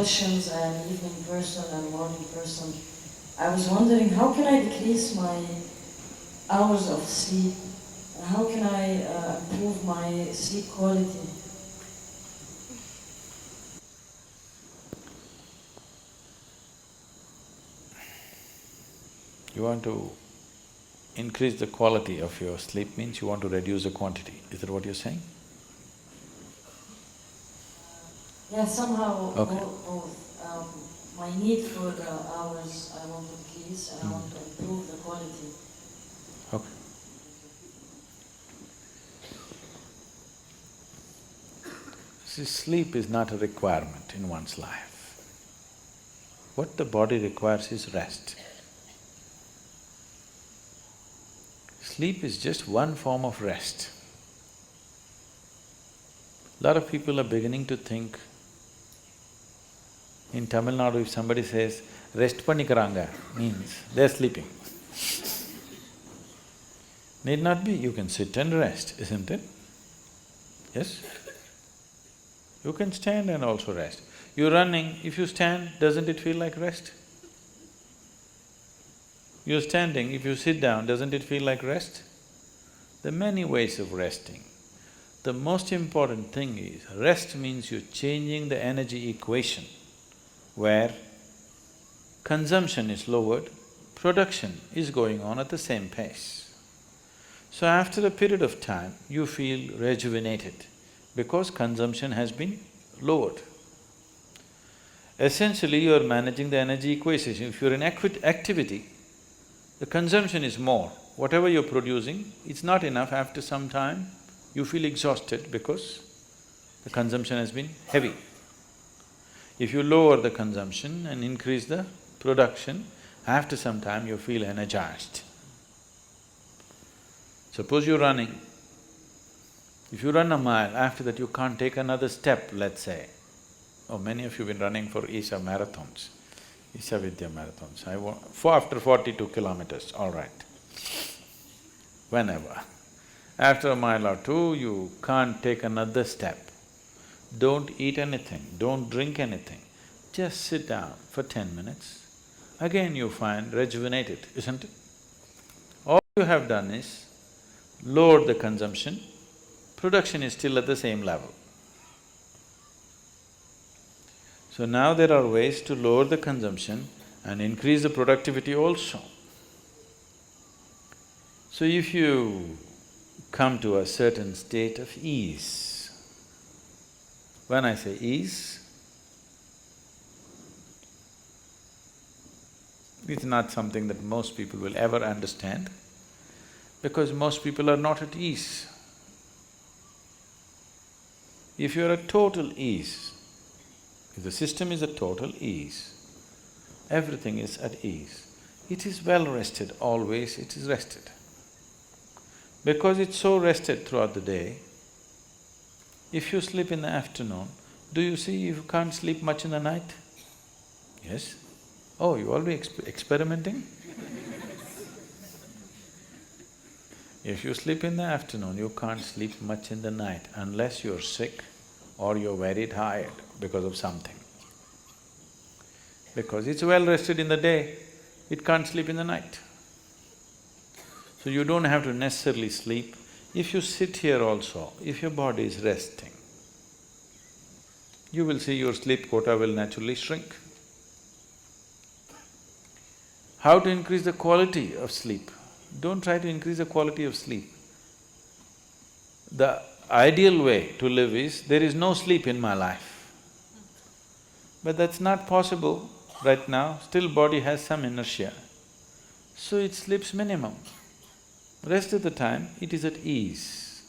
compulsions, I am an evening person and morning person. I was wondering, how can I decrease my hours of sleep? How can I improve my sleep quality? You want to increase the quality of your sleep means you want to reduce the quantity. Is that what you're saying? Yeah, somehow Okay. both. My need for the hours I want to decrease, and I want to improve the quality. Okay. See, sleep is not a requirement in one's life. What the body requires is rest. Sleep is just one form of rest. A lot of people are beginning to think, in Tamil Nadu if somebody says, rest pannikaranga, means they're sleeping. Need not be, you can sit and rest, isn't it? Yes? You can stand and also rest. You're running, if you stand, doesn't it feel like rest? You're standing, if you sit down, doesn't it feel like rest? There are many ways of resting. The most important thing is, rest means you're changing the energy equation where consumption is lowered, production is going on at the same pace. So after a period of time, you feel rejuvenated because consumption has been lowered. Essentially, you are managing the energy equation. If you're in activity, the consumption is more. Whatever you're producing, it's not enough. After some time, you feel exhausted because the consumption has been heavy. If you lower the consumption and increase the production, after some time you feel energized. Suppose you're running, if you run a mile, after that you can't take another step, let's say. Oh, many of you have been running for Isha marathons, Isha Vidya marathons. After 42 kilometers, all right. Whenever. After a mile or two, you can't take another step. Don't eat anything, don't drink anything, just sit down for 10 minutes. Again you find rejuvenated, isn't it? All you have done is lowered the consumption, production is still at the same level. So now there are ways to lower the consumption and increase the productivity also. So if you come to a certain state of ease, when I say ease, it's not something that most people will ever understand, because most people are not at ease. If you're at total ease, if the system is at total ease, everything is at ease, it is well rested, always it is rested. Because it's so rested throughout the day, if you sleep in the afternoon, do you see you can't sleep much in the night? Yes? Oh, you always experimenting? If you sleep in the afternoon, you can't sleep much in the night unless you're sick or you're very tired because of something. Because it's well rested in the day, it can't sleep in the night. So you don't have to necessarily sleep. If you sit here also, if your body is resting, you will see your sleep quota will naturally shrink. How to increase the quality of sleep? Don't try to increase the quality of sleep. The ideal way to live is, there is no sleep in my life. But that's not possible right now, still body has some inertia. So it sleeps minimum. Rest of the time, it is at ease.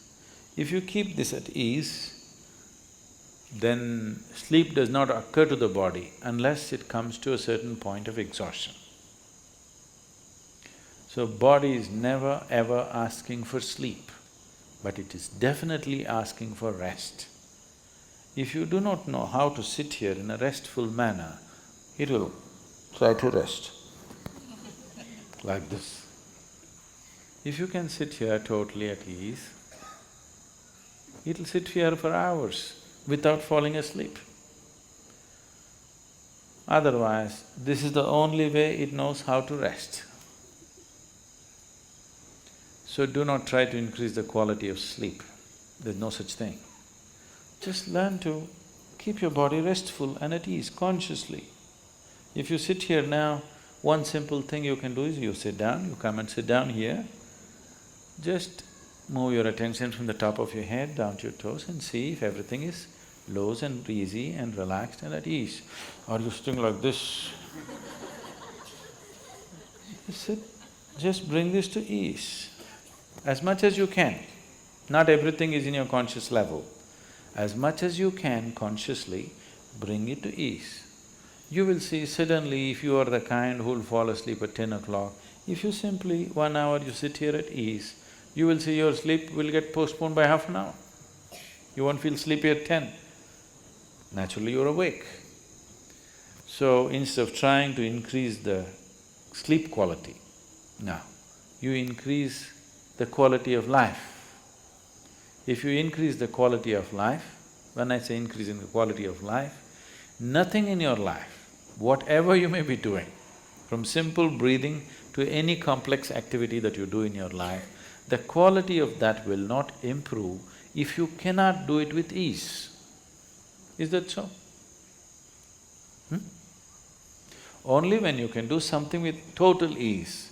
If you keep this at ease, then sleep does not occur to the body unless it comes to a certain point of exhaustion. So body is never ever asking for sleep, but it is definitely asking for rest. If you do not know how to sit here in a restful manner, it will try to rest like this. If you can sit here totally at ease, it'll sit here for hours without falling asleep. Otherwise, this is the only way it knows how to rest. So do not try to increase the quality of sleep, there's no such thing. Just learn to keep your body restful and at ease consciously. If you sit here now, one simple thing you can do is you sit down, you come and sit down here, just move your attention from the top of your head down to your toes and see if everything is loose and easy and relaxed and at ease. Are you sitting like this? Just sit, just bring this to ease as much as you can. Not everything is in your conscious level. As much as you can consciously, bring it to ease. You will see suddenly if you are the kind who'll fall asleep at 10 o'clock, if you simply 1 hour you sit here at ease, you will see your sleep will get postponed by half an hour. You won't feel sleepy at 10. Naturally you're awake. So instead of trying to increase the sleep quality, now you increase the quality of life. If you increase the quality of life, when I say increasing the quality of life, nothing in your life, whatever you may be doing, from simple breathing to any complex activity that you do in your life, the quality of that will not improve if you cannot do it with ease. Is that so? Only when you can do something with total ease.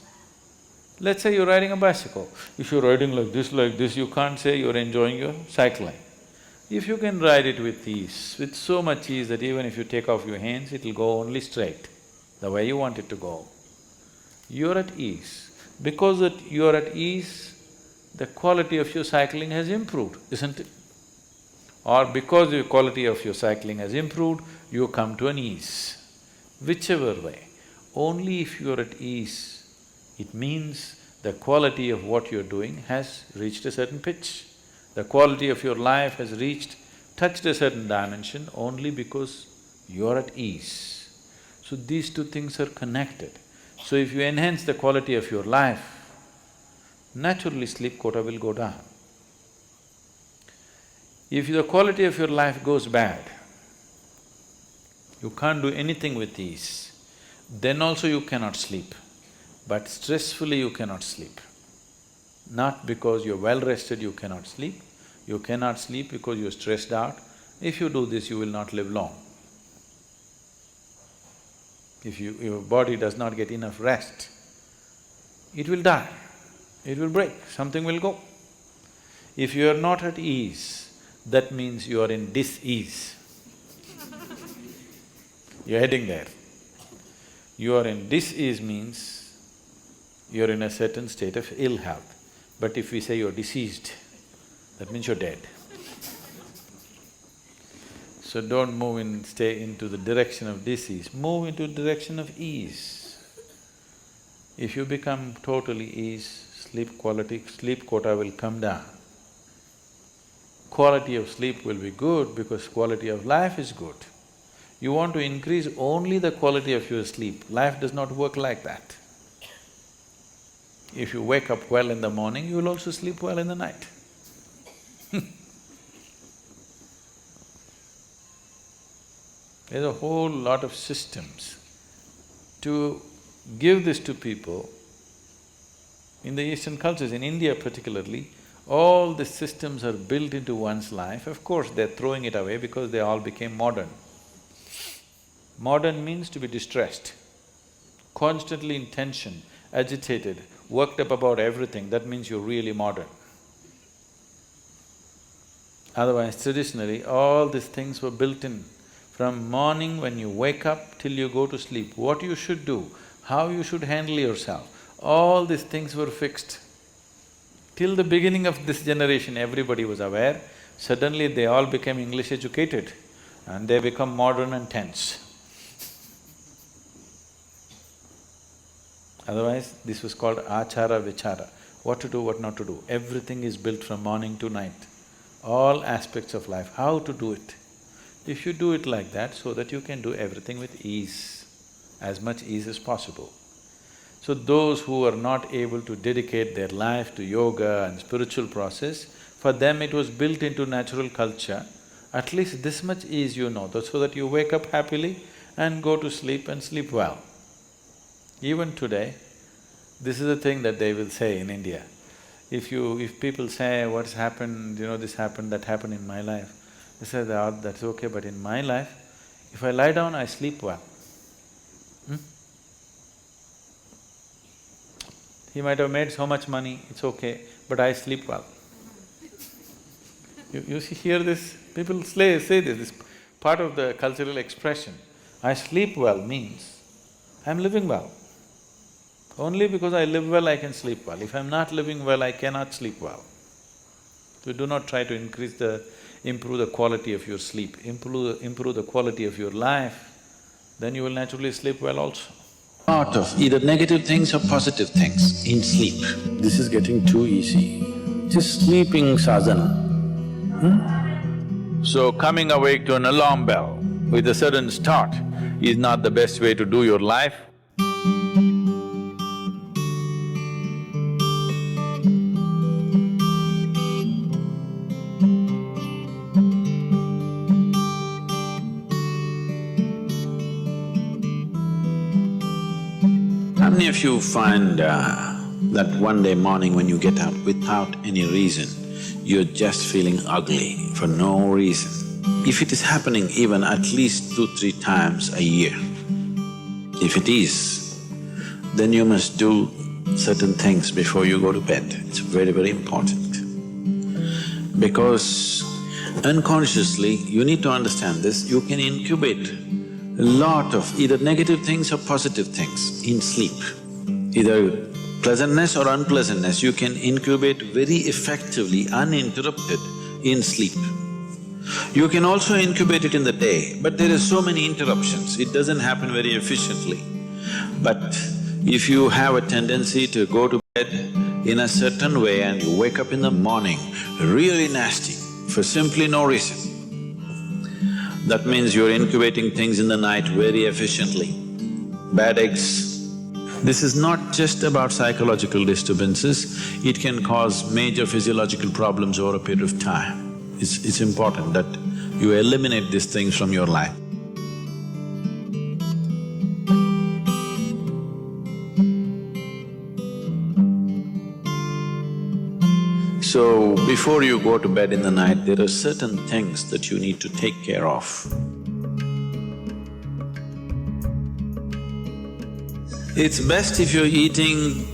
Let's say you're riding a bicycle. If you're riding like this, you can't say you're enjoying your cycling. If you can ride it with ease, with so much ease that even if you take off your hands, it'll go only straight, the way you want it to go. You're at ease. Because that you're at ease, the quality of your cycling has improved, isn't it? Or because the quality of your cycling has improved, you come to an ease. Whichever way, only if you're at ease, it means the quality of what you're doing has reached a certain pitch. The quality of your life has touched a certain dimension only because you're at ease. So these two things are connected. So if you enhance the quality of your life, naturally sleep quota will go down. If the quality of your life goes bad, you can't do anything with ease, then also you cannot sleep. But stressfully you cannot sleep. Not because you're well rested you cannot sleep because you're stressed out. If you do this, you will not live long. If your body does not get enough rest, it will die, it will break, something will go. If you are not at ease, that means you are in dis-ease. You're heading there. You are in dis-ease means you're in a certain state of ill health. But if we say you're diseased, that means you're dead. So don't stay into the direction of disease, move into the direction of ease. If you become totally ease, sleep quota will come down. Quality of sleep will be good because quality of life is good. You want to increase only the quality of your sleep, life does not work like that. If you wake up well in the morning, you will also sleep well in the night. There's a whole lot of systems. To give this to people, in the Eastern cultures, in India particularly, all the systems are built into one's life. Of course, they're throwing it away because they all became modern. Modern means to be distressed, constantly in tension, agitated, worked up about everything, that means you're really modern. Otherwise, traditionally, all these things were built in. From morning when you wake up till you go to sleep, what you should do, how you should handle yourself, all these things were fixed. Till the beginning of this generation, everybody was aware, suddenly they all became English educated and they become modern and tense. Otherwise, this was called achara vichara, what to do, what not to do. Everything is built from morning to night, all aspects of life, how to do it. If you do it like that, so that you can do everything with ease, as much ease as possible. So those who are not able to dedicate their life to yoga and spiritual process, for them it was built into natural culture, at least this much ease you know, so that you wake up happily and go to sleep and sleep well. Even today, this is the thing that they will say in India. If people say, what's happened, this happened, that happened in my life, they say, that's okay, but in my life, if I lie down, I sleep well. He might have made so much money, it's okay, but I sleep well. You hear this? People say this part of the cultural expression. I sleep well means I'm living well. Only because I live well, I can sleep well. If I'm not living well, I cannot sleep well. So do not try to improve the quality of your sleep, improve the quality of your life, then you will naturally sleep well also. Lot of either negative things or positive things in sleep. This is getting too easy. Just sleeping sadhana. So coming awake to an alarm bell with a sudden start is not the best way to do your life. How many of you find that one day morning when you get up without any reason, you're just feeling ugly for no reason? If it is happening even at least 2-3 times a year, if it is, then you must do certain things before you go to bed. It's very, very important. Because unconsciously, you need to understand this, you can incubate a lot of either negative things or positive things in sleep. Either pleasantness or unpleasantness, you can incubate very effectively, uninterrupted in sleep. You can also incubate it in the day, but there are so many interruptions, it doesn't happen very efficiently. But if you have a tendency to go to bed in a certain way and you wake up in the morning really nasty for simply no reason, that means you're incubating things in the night very efficiently. Bad eggs. This is not just about psychological disturbances, it can cause major physiological problems over a period of time. It's important that you eliminate these things from your life. So, before you go to bed in the night, there are certain things that you need to take care of. It's best if you're eating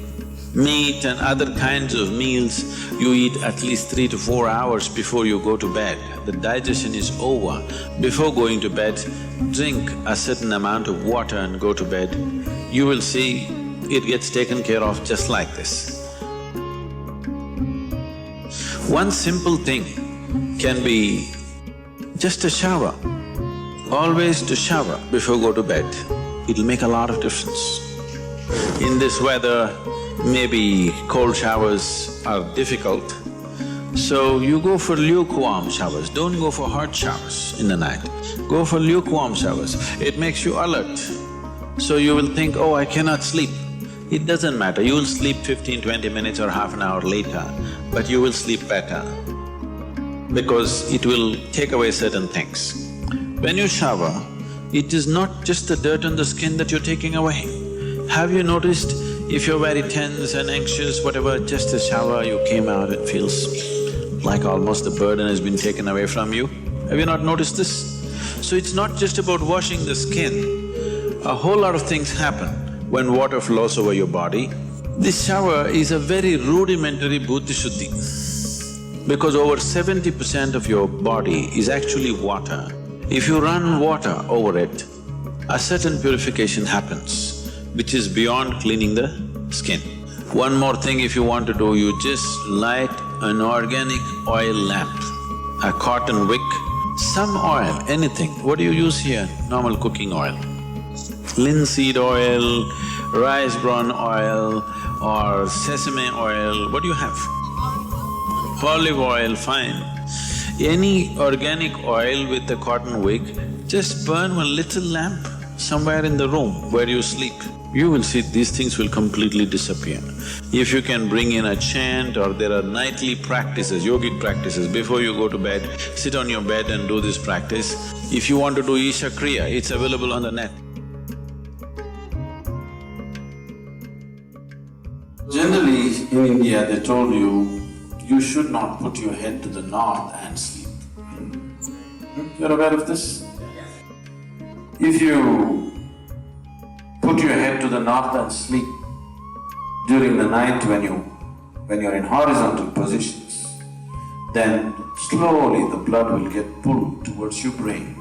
meat and other kinds of meals, you eat at least 3 to 4 hours before you go to bed. The digestion is over. Before going to bed, drink a certain amount of water and go to bed. You will see it gets taken care of just like this. One simple thing can be just a shower. Always to shower before go to bed, it'll make a lot of difference. In this weather, maybe cold showers are difficult, so you go for lukewarm showers, don't go for hot showers in the night. Go for lukewarm showers, it makes you alert. So you will think, oh, I cannot sleep. It doesn't matter, you will sleep 15-20 minutes or half an hour later, but you will sleep better because it will take away certain things. When you shower, it is not just the dirt on the skin that you're taking away. Have you noticed if you're very tense and anxious, whatever, just a shower, you came out, it feels like almost the burden has been taken away from you? Have you not noticed this? So it's not just about washing the skin, a whole lot of things happen when water flows over your body. This shower is a very rudimentary buddhi shuddhi because over 70% of your body is actually water. If you run water over it, a certain purification happens, which is beyond cleaning the skin. One more thing if you want to do, you just light an organic oil lamp, a cotton wick, some oil, anything. What do you use here? Normal cooking oil. Linseed oil, rice bran oil or sesame oil, what do you have? Olive oil, fine. Any organic oil with a cotton wick, just burn one little lamp somewhere in the room where you sleep, you will see these things will completely disappear. If you can bring in a chant or there are nightly practices, yogic practices, before you go to bed, sit on your bed and do this practice. If you want to do Isha Kriya, it's available on the net. Generally, in India, they told you should not put your head to the north and sleep. You're aware of this? If you put your head to the north and sleep during the night when you're in horizontal positions, then slowly the blood will get pulled towards your brain.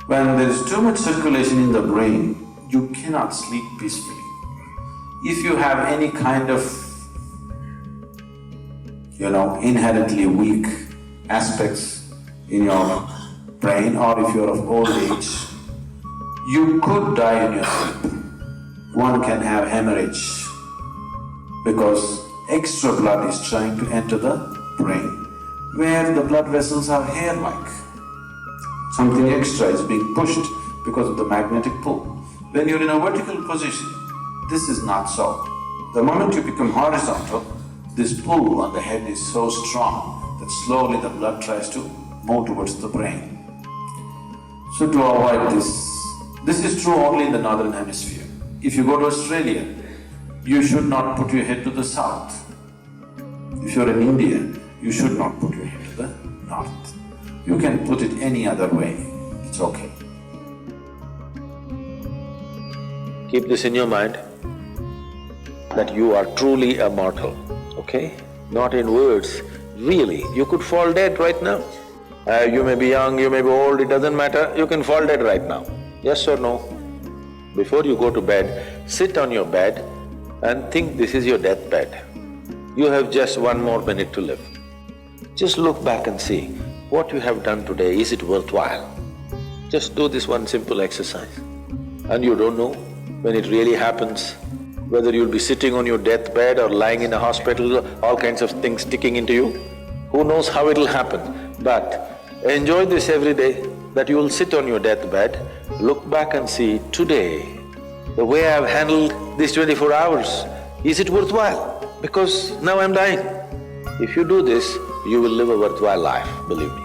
When there is too much circulation in the brain, you cannot sleep peacefully. If you have any kind of, inherently weak aspects in your brain, or if you're of old age, you could die in your sleep. One can have hemorrhage because extra blood is trying to enter the brain, where the blood vessels are hair-like. Something extra is being pushed because of the magnetic pull. When you're in a vertical position, this is not so. The moment you become horizontal, this pull on the head is so strong that slowly the blood tries to move towards the brain. So to avoid this is true only in the northern hemisphere. If you go to Australia, you should not put your head to the south. If you're in India, you should not put your head to the north. You can put it any other way, it's okay. Keep this in your mind, that you are truly a mortal, okay? Not in words, really. You could fall dead right now. You may be young, you may be old, it doesn't matter, you can fall dead right now. Yes or no? Before you go to bed, sit on your bed and think this is your deathbed. You have just 1 more minute to live. Just look back and see, what you have done today, is it worthwhile? Just do this one simple exercise. And you don't know when it really happens, whether you'll be sitting on your deathbed or lying in a hospital, all kinds of things sticking into you. Who knows how it'll happen, but enjoy this every day, that you will sit on your deathbed, look back and see, today, the way I've handled these 24 hours, is it worthwhile? Because now I'm dying. If you do this, you will live a worthwhile life, believe me.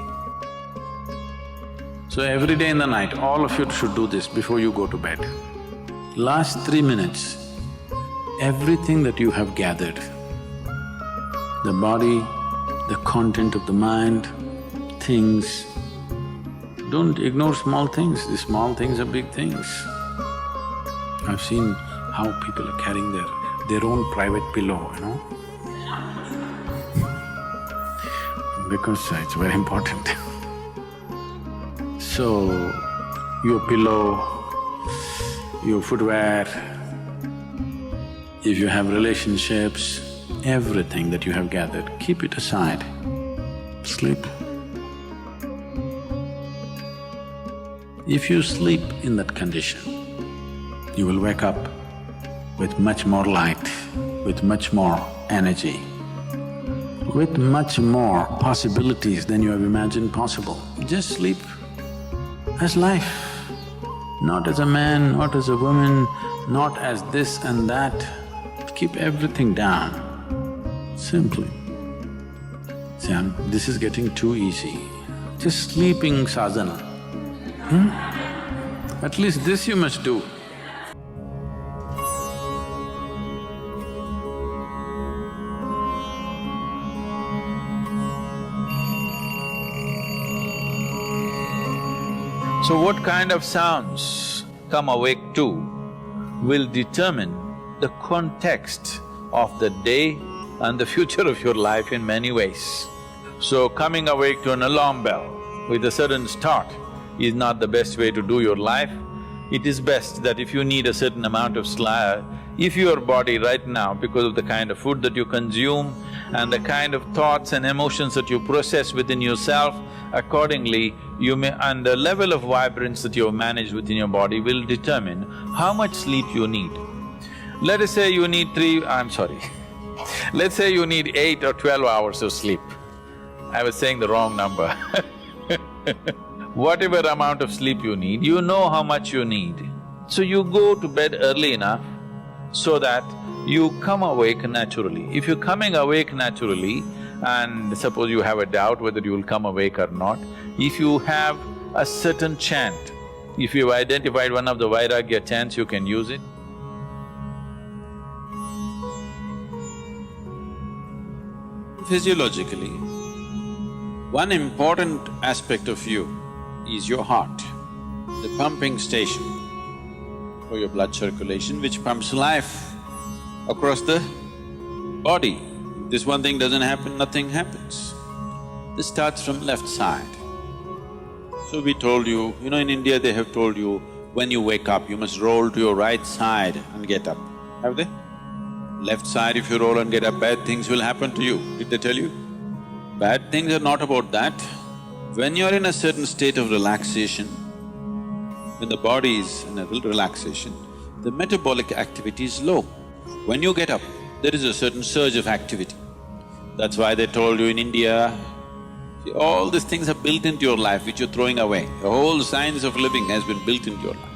So every day in the night, all of you should do this before you go to bed. Last 3 minutes, everything that you have gathered, the body, the content of the mind, things, don't ignore small things, these small things are big things. I've seen how people are carrying their own private pillow, because it's very important. So, your pillow, your footwear, if you have relationships, everything that you have gathered, keep it aside, sleep. If you sleep in that condition, you will wake up with much more light, with much more energy, with much more possibilities than you have imagined possible. Just sleep as life, not as a man, not as a woman, not as this and that. Keep everything down, simply. See, this is getting too easy. Just sleeping sadhana. At least this you must do. So what kind of sounds come awake to will determine the context of the day and the future of your life in many ways. So coming awake to an alarm bell with a sudden start is not the best way to do your life. It is best that if you need a certain amount of sleep, if your body right now, because of the kind of food that you consume and the kind of thoughts and emotions that you process within yourself, accordingly you may… and the level of vibrance that you have managed within your body will determine how much sleep you need. Let us say you need let's say you need 8 or 12 hours of sleep. I was saying the wrong number whatever amount of sleep you need, you know how much you need. So you go to bed early enough so that you come awake naturally. If you're coming awake naturally, and suppose you have a doubt whether you will come awake or not, if you have a certain chant, if you've identified one of the Vairagya chants, you can use it. Physiologically, one important aspect of you is your heart, the pumping station for your blood circulation, which pumps life across the body. If this one thing doesn't happen, nothing happens. This starts from left side. So we told you, in India they have told you, when you wake up, you must roll to your right side and get up. Have they? Left side, if you roll and get up, bad things will happen to you. Did they tell you? Bad things are not about that. When you're in a certain state of relaxation, when the body is in a relaxation, the metabolic activity is low. When you get up, there is a certain surge of activity. That's why they told you in India, see, all these things are built into your life which you're throwing away. The whole science of living has been built into your life.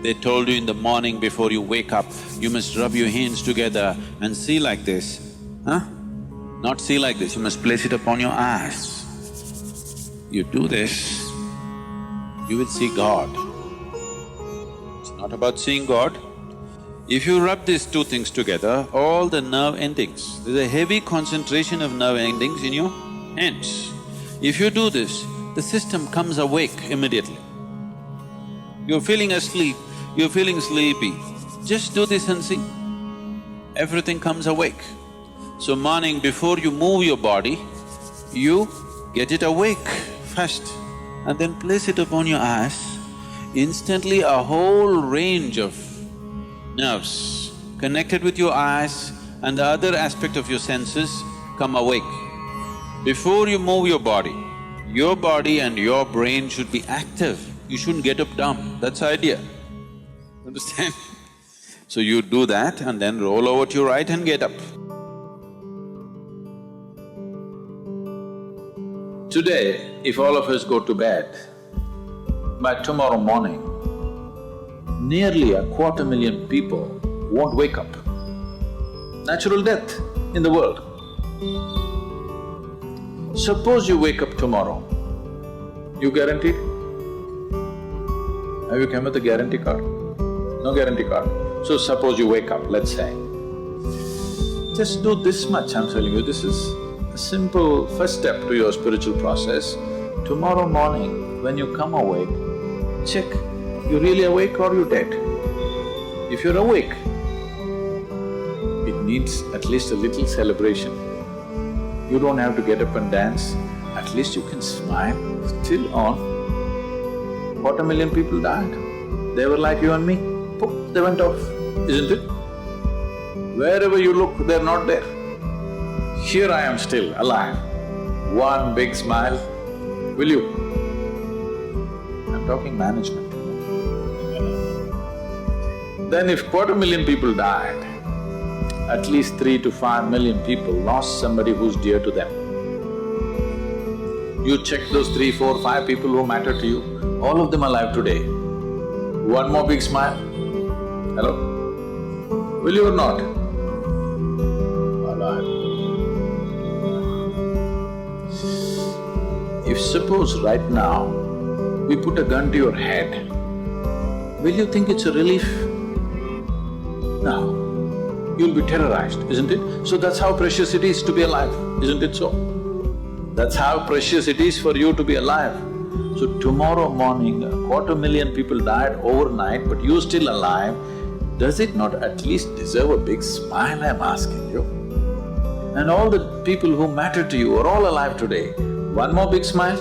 They told you in the morning before you wake up, you must rub your hands together and see like this, huh? Not see like this, you must place it upon your eyes. You do this, you will see God. It's not about seeing God. If you rub these two things together, all the nerve endings, there's a heavy concentration of nerve endings in your hands. If you do this, the system comes awake immediately. You're feeling asleep, you're feeling sleepy, just do this and see. Everything comes awake. So morning before you move your body, you get it awake first and then place it upon your eyes. Instantly a whole range of nerves connected with your eyes and the other aspect of your senses come awake. Before you move your body and your brain should be active. You shouldn't get up dumb, that's the idea. Understand? So you do that and then roll over to your right and get up. Today, if all of us go to bed, by tomorrow morning, nearly 250,000 people won't wake up. Natural death in the world. Suppose you wake up tomorrow, you guaranteed? Have you come with a guarantee card? No guarantee card. So suppose you wake up, let's say. Just do this much, I'm telling you, this is a simple first step to your spiritual process. Tomorrow morning, when you come awake, check, you really awake or you dead? If you're awake, it needs at least a little celebration. You don't have to get up and dance, at least you can smile, still on. 250,000 people died. They were like you and me, poof, they went off, isn't it? Wherever you look, they're not there. Here I am still, alive. One big smile, will you? I'm talking management. Then if 250,000 people died, at least 3 to 5 million people lost somebody who's dear to them. You check those 3, 4, 5 people who matter to you, all of them alive today. One more big smile. Hello? Will you or not? Alive. If suppose right now, we put a gun to your head, will you think it's a relief? No. You'll be terrorized, isn't it? So that's how precious it is to be alive, isn't it so? That's how precious it is for you to be alive. So tomorrow morning, 250,000 people died overnight, but you're still alive. Does it not at least deserve a big smile, I'm asking you? And all the people who matter to you are all alive today. One more big smile?